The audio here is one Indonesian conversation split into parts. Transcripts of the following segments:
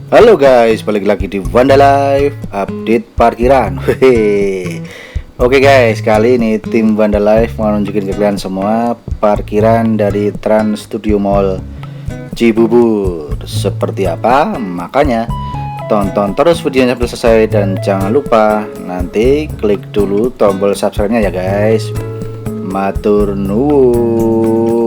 Halo guys, balik lagi di Wanda Live update parkiran. Oke guys, kali ini tim Wanda Live mau nunjukin ke kalian semua parkiran dari Trans Studio Mall Cibubur. Seperti apa? Makanya tonton terus videonya sampai selesai dan jangan lupa nanti klik dulu tombol subscribe-nya ya guys. Matur nuwun.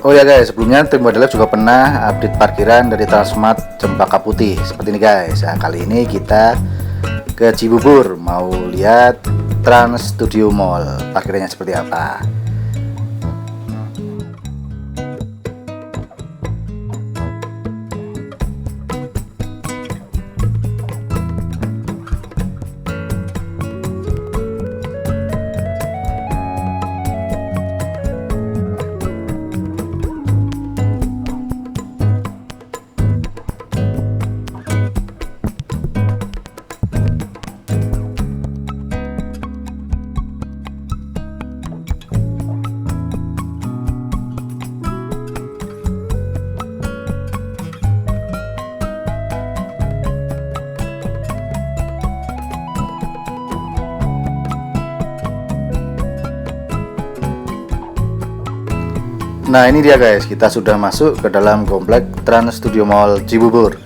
Oh ya guys, sebelumnya tim Wanda Live juga pernah update parkiran dari Transmart Cempaka Putih seperti ini guys. Nah, kali ini kita ke Cibubur mau lihat Trans Studio Mall parkirannya seperti apa. Nah ini dia guys, kita sudah masuk ke dalam komplek Trans Studio Mall Cibubur.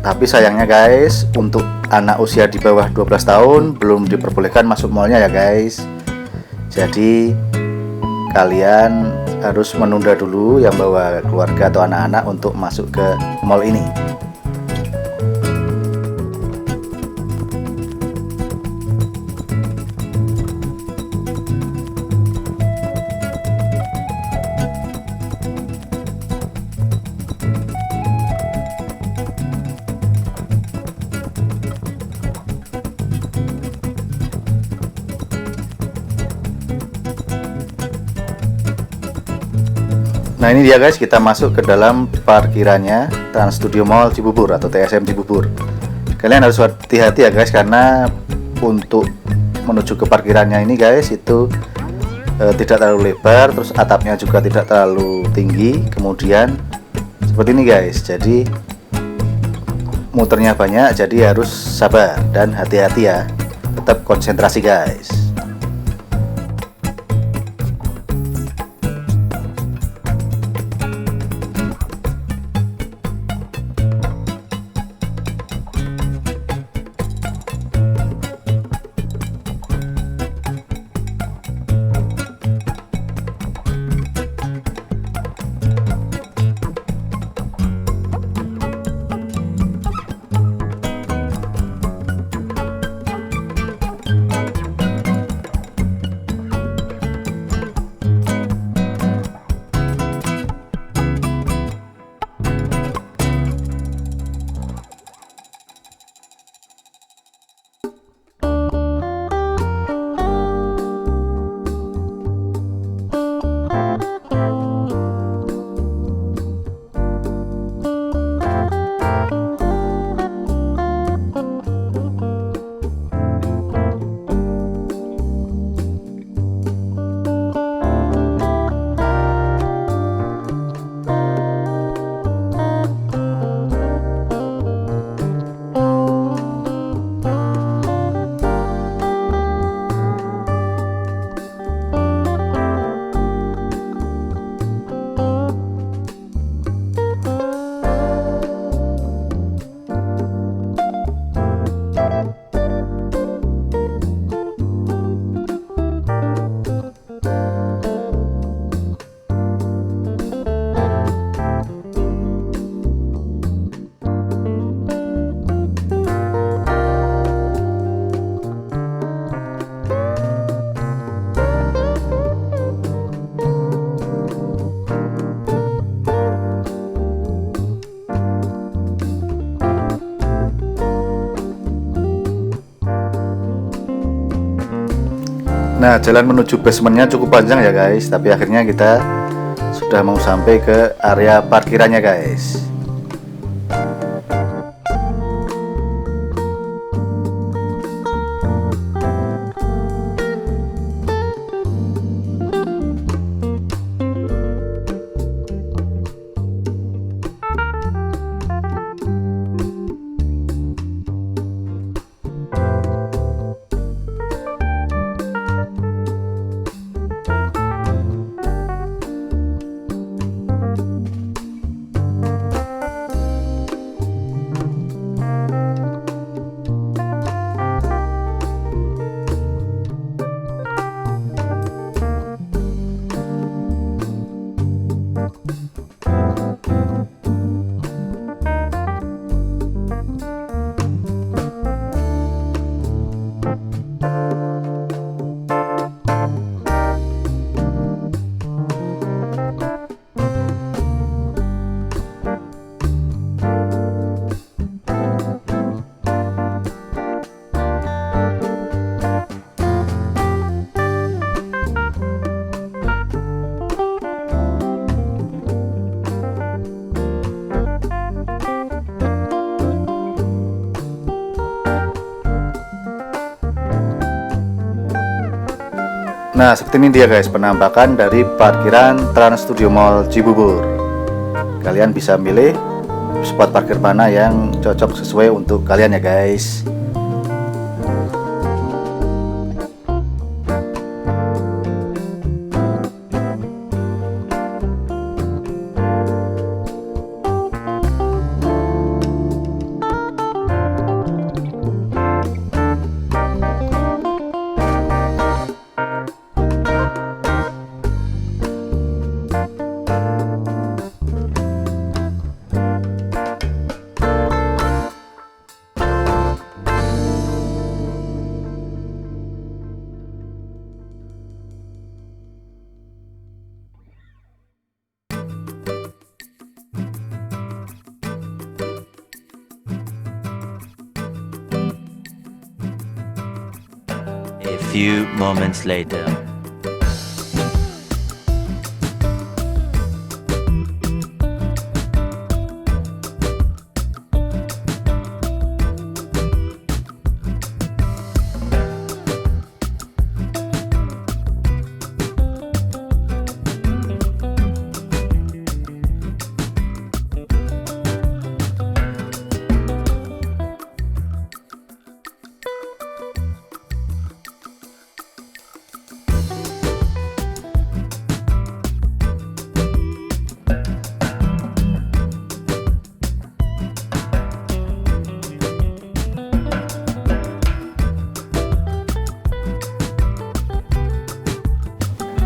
Tapi sayangnya guys, untuk anak usia di bawah 12 tahun belum diperbolehkan masuk mallnya ya guys. Jadi kalian harus menunda dulu yang bawa keluarga atau anak-anak untuk masuk ke mall ini. Nah ini dia guys, kita masuk ke dalam parkirannya Trans Studio Mall Cibubur atau TSM Cibubur. Kalian harus hati-hati ya guys, karena untuk menuju ke parkirannya ini guys itu tidak terlalu lebar, terus atapnya juga tidak terlalu tinggi. Kemudian seperti ini guys, jadi muternya banyak, jadi harus sabar dan hati-hati ya. Tetap konsentrasi guys. Nah, jalan menuju basementnya cukup panjang ya guys, tapi akhirnya kita sudah mau sampai ke area parkirannya guys. Nah, seperti ini dia guys penampakan dari parkiran Trans Studio Mall Cibubur. Kalian bisa milih spot parkir mana yang cocok sesuai untuk kalian ya guys. A few moments later.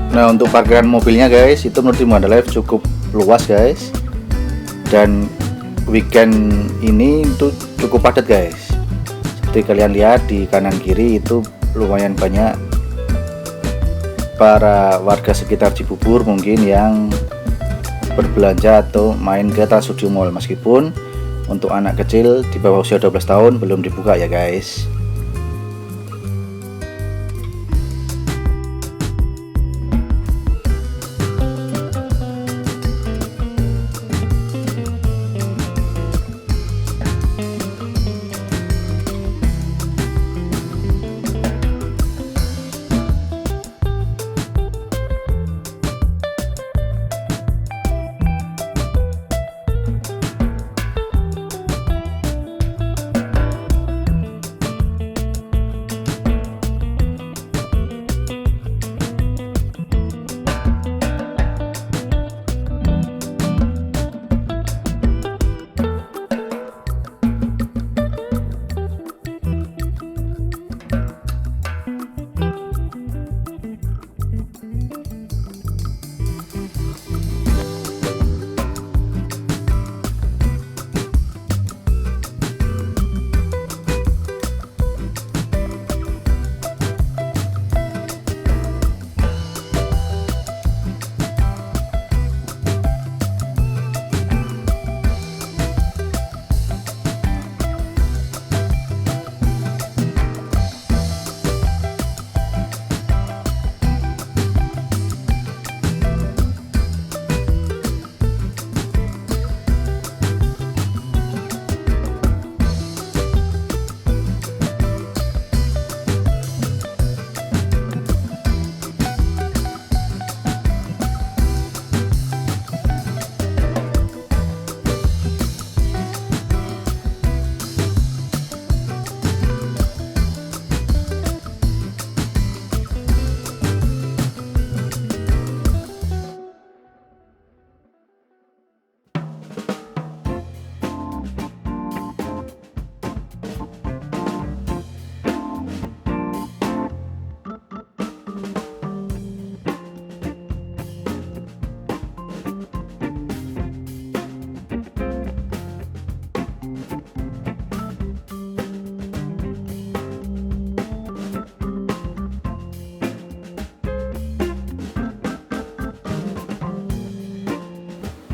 Nah, untuk parkiran mobilnya guys, itu menurut Live cukup luas guys. Dan weekend ini itu cukup padat guys. Seperti kalian lihat di kanan kiri itu lumayan banyak para warga sekitar Cibubur mungkin yang berbelanja atau main ke Trans Studio Mall. Meskipun untuk anak kecil di bawah usia 12 tahun belum dibuka ya guys.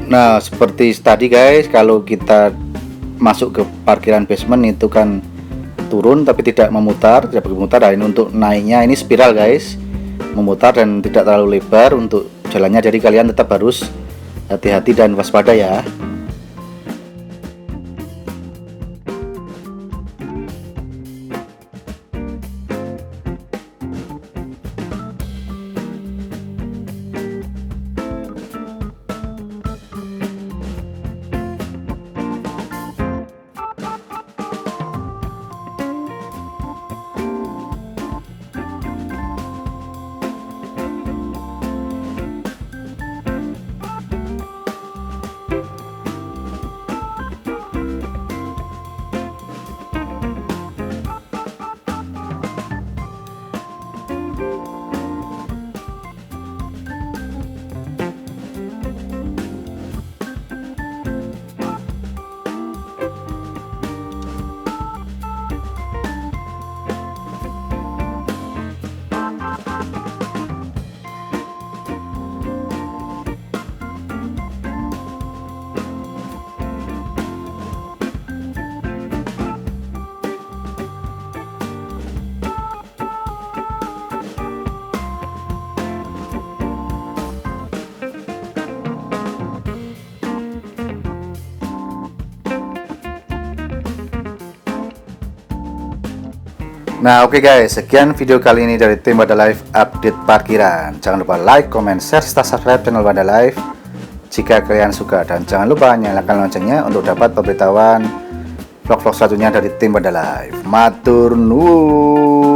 Nah, seperti tadi guys, kalau kita masuk ke parkiran basement itu kan turun tapi tidak memutar, tidak berputar. Nah, ini untuk naiknya ini spiral guys, memutar dan tidak terlalu lebar untuk jalannya, jadi kalian tetap harus hati-hati dan waspada ya. Nah oke guys, sekian video kali ini dari tim Bada Live update parkiran. Jangan lupa like, comment, share, serta subscribe channel Bada Live jika kalian suka, dan jangan lupa nyalakan loncengnya untuk dapat pemberitahuan vlog-vlog selanjutnya dari tim Bada Live. Matur nuwun.